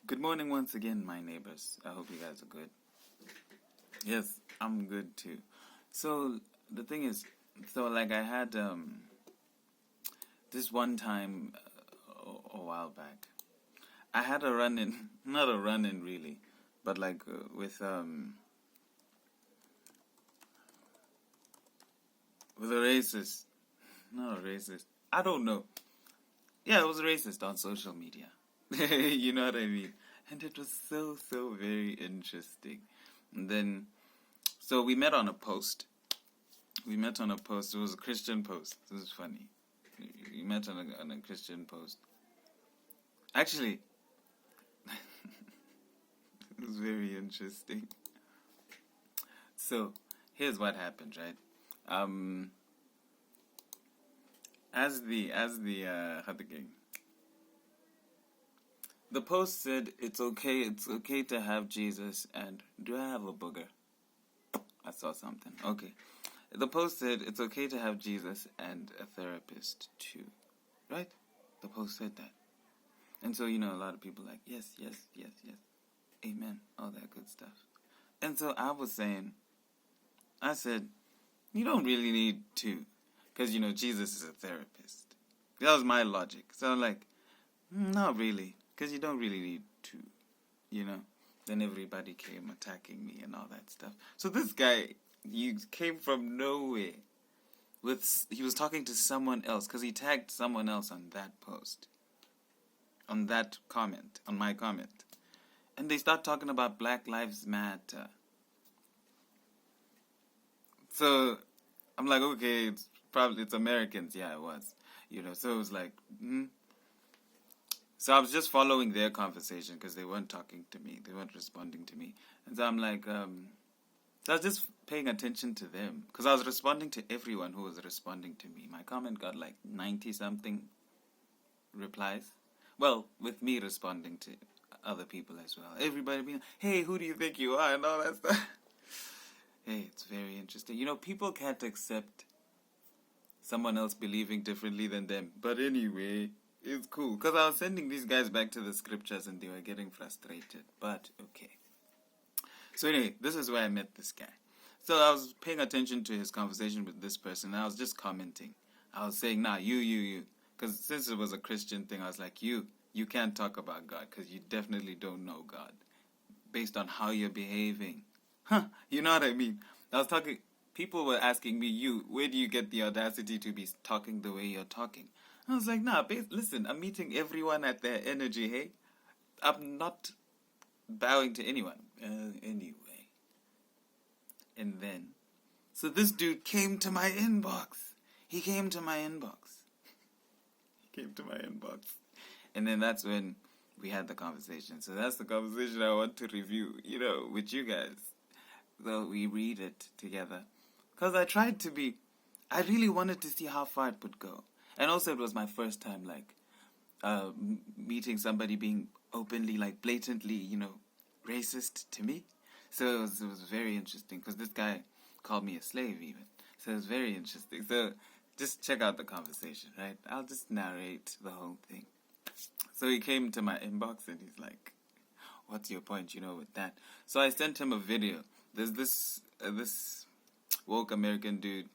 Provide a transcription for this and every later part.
Good morning once again, my neighbors. I hope you guys are good. Yes, I'm good too. So the thing is, I had this one time a while back. I had a run-in, not a run-in really, but with a racist. Not a racist. I don't know. Yeah, it was a racist on social media. You know what I mean? And it was so very interesting. And then, so we met on a post. It was a Christian post. This is funny. We met on a Christian post. Actually, it was very interesting. So, here's what happened, right? The post said it's okay to have Jesus and do I have a booger? I saw something. Okay. The post said it's okay to have Jesus and a therapist too. Right? The post said that. And so, a lot of people like, yes. Amen. All that good stuff. And so I said, you don't really need to. Because, Jesus is a therapist. That was my logic. So I'm like, not really. Because you don't really need to, Then everybody came attacking me and all that stuff. So this guy, he came from nowhere. He was talking to someone else because he tagged someone else on that post. On that comment, on my comment. And they start talking about Black Lives Matter. So I'm like, okay, it's Americans. Yeah, it was. So it was like, So I was just following their conversation because they weren't talking to me. They weren't responding to me. And so I'm like, so I was just paying attention to them because I was responding to everyone who was responding to me. My comment got like 90-something replies. Well, with me responding to other people as well. Everybody being, hey, who do you think you are? And all that stuff. Hey, it's very interesting. People can't accept someone else believing differently than them. But anyway, it's cool. Because I was sending these guys back to the scriptures and they were getting frustrated. But, okay. So anyway, this is where I met this guy. So I was paying attention to his conversation with this person. And I was just commenting. I was saying, nah, you. Because since it was a Christian thing, I was like, you can't talk about God. Because you definitely don't know God. Based on how you're behaving. You know what I mean? People were asking me, where do you get the audacity to be talking the way you're talking? I was like, nah, listen, I'm meeting everyone at their energy, hey? I'm not bowing to anyone. Anyway. And then, so this dude came to my inbox. He came to my inbox. And then that's when we had the conversation. So that's the conversation I want to review, with you guys. So we read it together. Because I really wanted to see how far it would go. And also it was my first time, meeting somebody being openly, blatantly, racist to me. So it was very interesting, because this guy called me a slave even. So it was very interesting. So just check out the conversation, right? I'll just narrate the whole thing. So he came to my inbox and he's like, what's your point, with that? So I sent him a video. There's this woke American dude,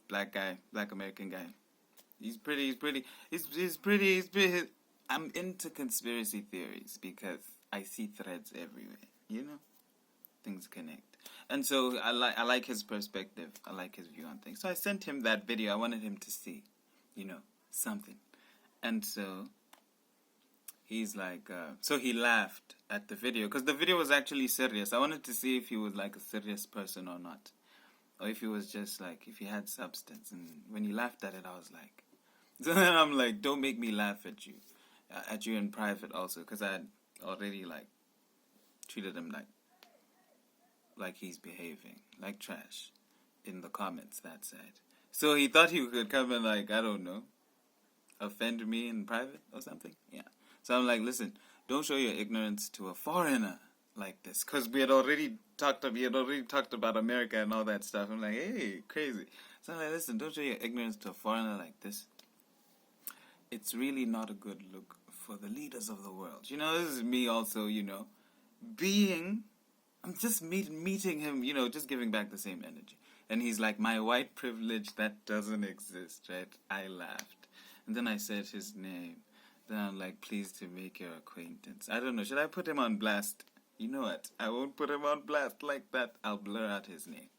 black American guy. He's pretty. I'm into conspiracy theories because I see threads everywhere, Things connect. And so I like his perspective. I like his view on things. So I sent him that video. I wanted him to see, something. And so he's like, so he laughed at the video because the video was actually serious. I wanted to see if he was like a serious person or not. Or if he was just if he had substance. And when he laughed at it, I was like, so then I'm like, don't make me laugh at you in private also. Because I had already treated him like he's behaving, like trash in the comments that side. So he thought he could come and I don't know, offend me in private or something. Yeah. So I'm like, listen, don't show your ignorance to a foreigner like this. Because we had already talked about America and all that stuff. I'm like, hey, crazy. So I'm like, listen, don't show your ignorance to a foreigner like this. It's really not a good look for the leaders of the world. This is me also, I'm just meeting him, just giving back the same energy. And he's like, my white privilege, that doesn't exist, right? I laughed. And then I said his name. Then I'm like, pleased to make your acquaintance. I don't know, should I put him on blast? You know what? I won't put him on blast like that. I'll blur out his name.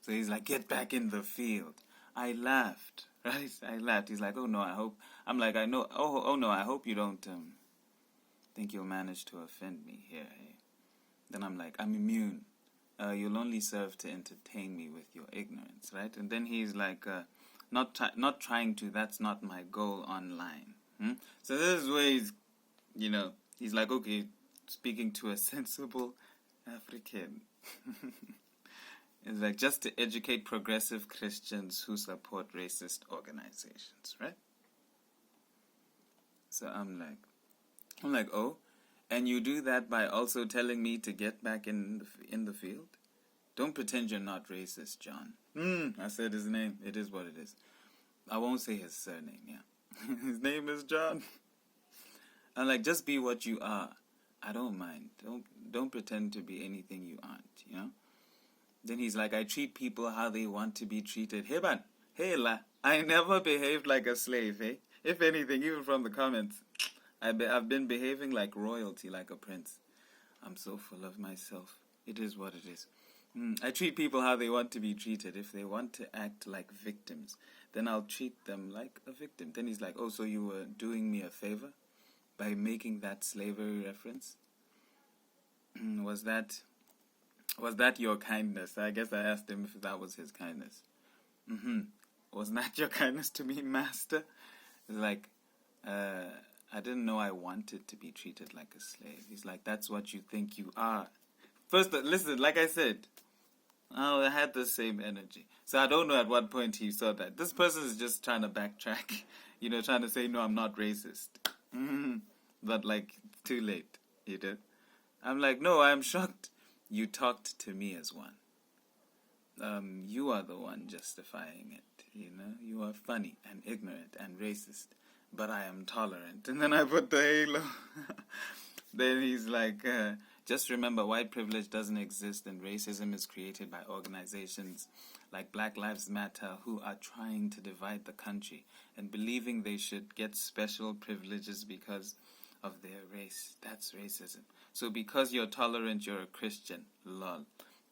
So he's like, get back in the field. I laughed, right? I laughed. He's like, oh no, I hope. I'm like, I know. Oh no, I hope you don't think you'll manage to offend me here. Hey? Then I'm like, I'm immune. You'll only serve to entertain me with your ignorance, right? And then he's like, not trying to. That's not my goal online. So this is where he's like, okay, speaking to a sensible African. It's like, just to educate progressive Christians who support racist organizations, right? So I'm like, oh, and you do that by also telling me to get back in the field? Don't pretend you're not racist, John. I said his name. It is what it is. I won't say his surname, yeah. His name is John. I'm like, just be what you are. I don't mind. Don't pretend to be anything you aren't, Then he's like, I treat people how they want to be treated. Hey, man. Hey, la. I never behaved like a slave, eh? If anything, even from the comments, I've been behaving like royalty, like a prince. I'm so full of myself. It is what it is. I treat people how they want to be treated. If they want to act like victims, then I'll treat them like a victim. Then he's like, oh, so you were doing me a favor by making that slavery reference? Was that your kindness? I guess I asked him if that was his kindness. Was that your kindness to me, master? It's like, I didn't know I wanted to be treated like a slave. He's like, that's what you think you are. First, listen, like I said, I had the same energy. So I don't know at what point he saw that. This person is just trying to backtrack, trying to say, no, I'm not racist. But, too late, I'm like, no, I'm shocked. You talked to me as one. You are the one justifying it, You are funny and ignorant and racist, but I am tolerant. And then I put the halo. Then he's like, just remember, white privilege doesn't exist, and racism is created by organizations like Black Lives Matter who are trying to divide the country and believing they should get special privileges because of their race. That's racism. So because you're tolerant, you're a Christian. Lol.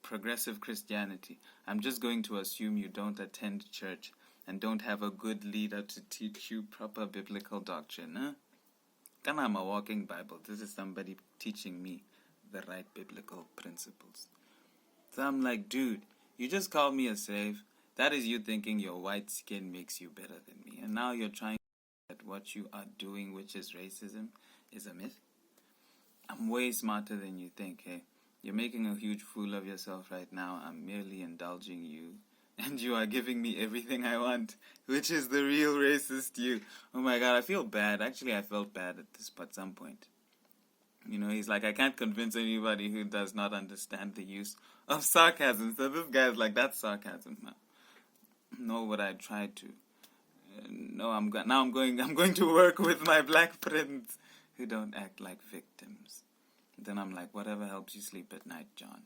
Progressive Christianity. I'm just going to assume you don't attend church and don't have a good leader to teach you proper biblical doctrine, huh? Then I'm a walking Bible. This is somebody teaching me the right biblical principles. So I'm like, dude, you just called me a slave. That is you thinking your white skin makes you better than me. And now you're trying to that what you are doing, which is racism, is a myth. I'm way smarter than you think, hey? You're making a huge fool of yourself right now. I'm merely indulging you. And you are giving me everything I want, which is the real racist you. Oh my God, I feel bad. Actually, I felt bad at some point. He's like, I can't convince anybody who does not understand the use of sarcasm. So this guy's like, that's sarcasm. Nor would I try to. No, I'm going to work with my black friends who don't act like victims. Then I'm like, whatever helps you sleep at night, John.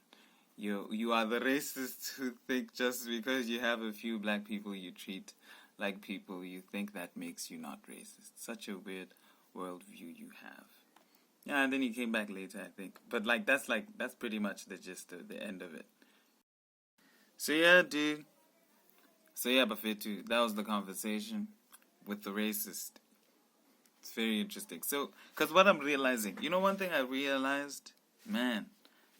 You are the racists who think just because you have a few black people you treat like people, you think that makes you not racist. Such a weird worldview you have. Yeah, and then he came back later, I think. But that's pretty much the gist of the end of it. So yeah, dude. So yeah, Bafetu, that was the conversation with the racist. It's very interesting. So, because what I'm realizing, one thing I realized, man,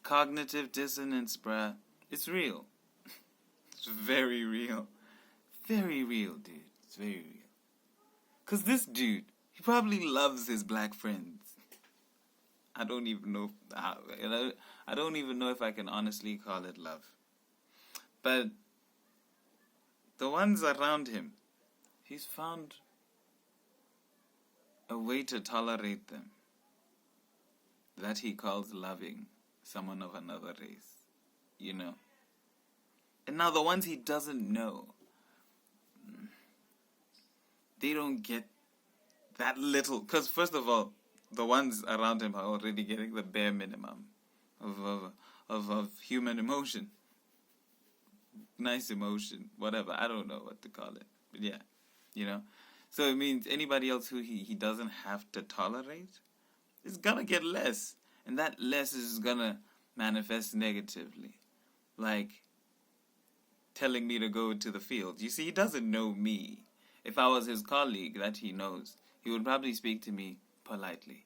cognitive dissonance, bruh, it's real. It's very real. Very real, dude. It's very real. Because this dude, he probably loves his black friends. I don't even know how, I don't even know if I can honestly call it love. But the ones around him, he's found a way to tolerate them that he calls loving someone of another race, And now the ones he doesn't know, they don't get that little. Because first of all, the ones around him are already getting the bare minimum of human emotion. Nice emotion, whatever. I don't know what to call it. But yeah, you know. So it means anybody else who he doesn't have to tolerate is gonna get less. And that less is gonna manifest negatively. Like telling me to go to the field. You see, he doesn't know me. If I was his colleague that he knows, he would probably speak to me politely.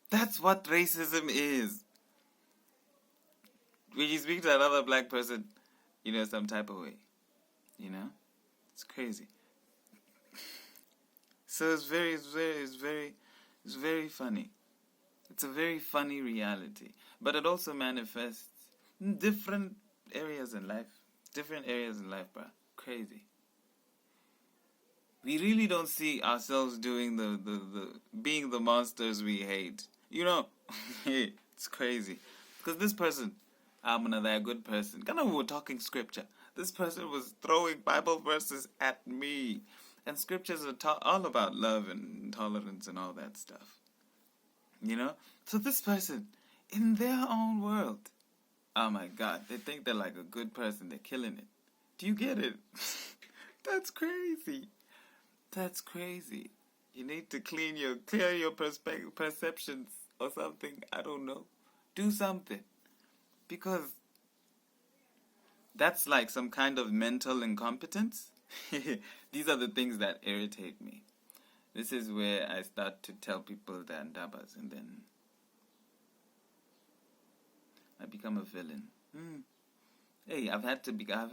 That's what racism is. When you speak to another black person, some type of way. It's crazy. So it's very funny. It's a very funny reality. But it also manifests in different areas in life. Bruh. Crazy. We really don't see ourselves doing being the monsters we hate. It's crazy. Because this person, they're a good person. Kind of, we were talking scripture. This person was throwing Bible verses at me. And scriptures are all about love and tolerance and all that stuff. So this person, in their own world, oh my God, they think they're like a good person. They're killing it. Do you get it? That's crazy. That's crazy. You need to clear your perceptions or something. I don't know. Do something. Because that's like some kind of mental incompetence. These are the things that irritate me. This is where I start to tell people they're dabas, and then I become a villain. Hey, I've had to become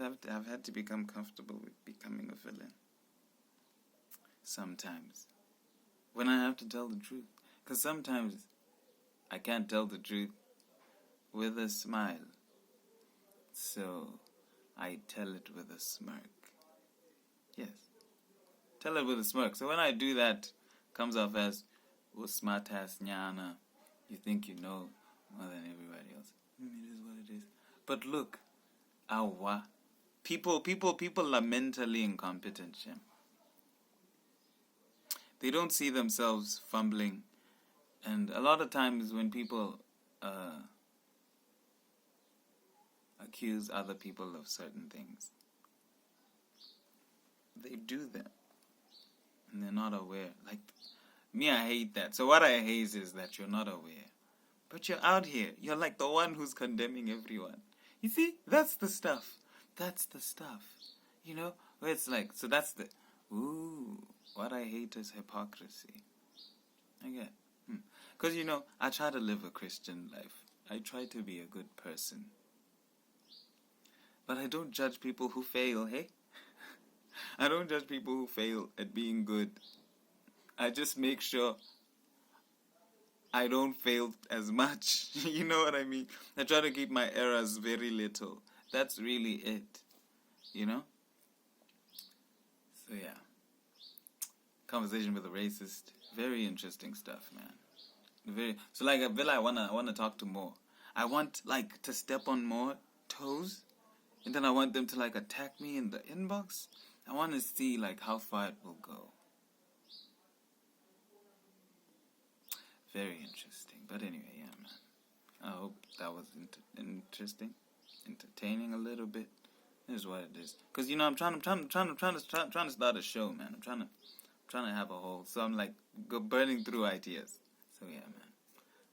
comfortable with becoming a villain. Sometimes, when I have to tell the truth, because sometimes I can't tell the truth with a smile, so I tell it with a smirk. Yes, tell it with a smirk. So when I do that, comes off as smart ass nyana. You think you know more than everybody else. It is what it is. But look, awa, people are mentally incompetent, Shem. They don't see themselves fumbling, and a lot of times when people accuse other people of certain things, they do them, and they're not aware. Like me, I hate that. So what I hate is that you're not aware, but you're out here. You're like the one who's condemning everyone. You see, that's the stuff. Where it's like, so that's the what I hate is hypocrisy. I get. Because, I try to live a Christian life. I try to be a good person. But I don't judge people who fail, hey? I don't judge people who fail at being good. I just make sure I don't fail as much. You know what I mean? I try to keep my errors very little. That's really it. So, yeah. Conversation with a racist. Very interesting stuff, man. So like a villa, I wanna talk to more. I want like to step on more toes, and then I want them to like attack me in the inbox. I want to see like how far it will go. Very interesting. But anyway, yeah, man. I hope that was interesting, entertaining a little bit. It is what it is. Cause I'm trying to start a show, man. I'm trying to have a whole. So I'm like burning through ideas. So yeah, man.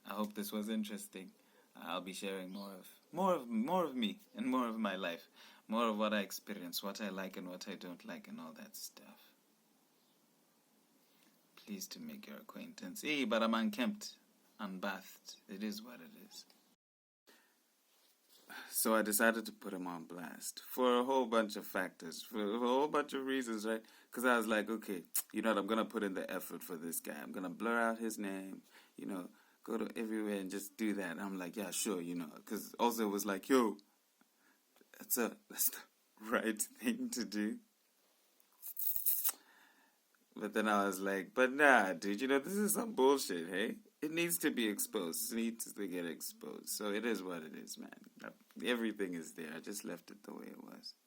I hope this was interesting. I'll be sharing more of me and more of my life, more of what I experience, what I like and what I don't like, and all that stuff. Pleased to make your acquaintance. Hey, but I'm unkempt, unbathed. It is what it is. So I decided to put him on blast for a whole bunch of factors, for a whole bunch of reasons, right? Because I was like, okay, I'm going to put in the effort for this guy. I'm going to blur out his name, go to everywhere and just do that. I'm like, yeah, sure, because also it was like, yo, that's the right thing to do. But then I was like, but nah, dude, this is some bullshit, hey? It needs to be exposed. It needs to get exposed. So it is what it is, man. Everything is there. I just left it the way it was.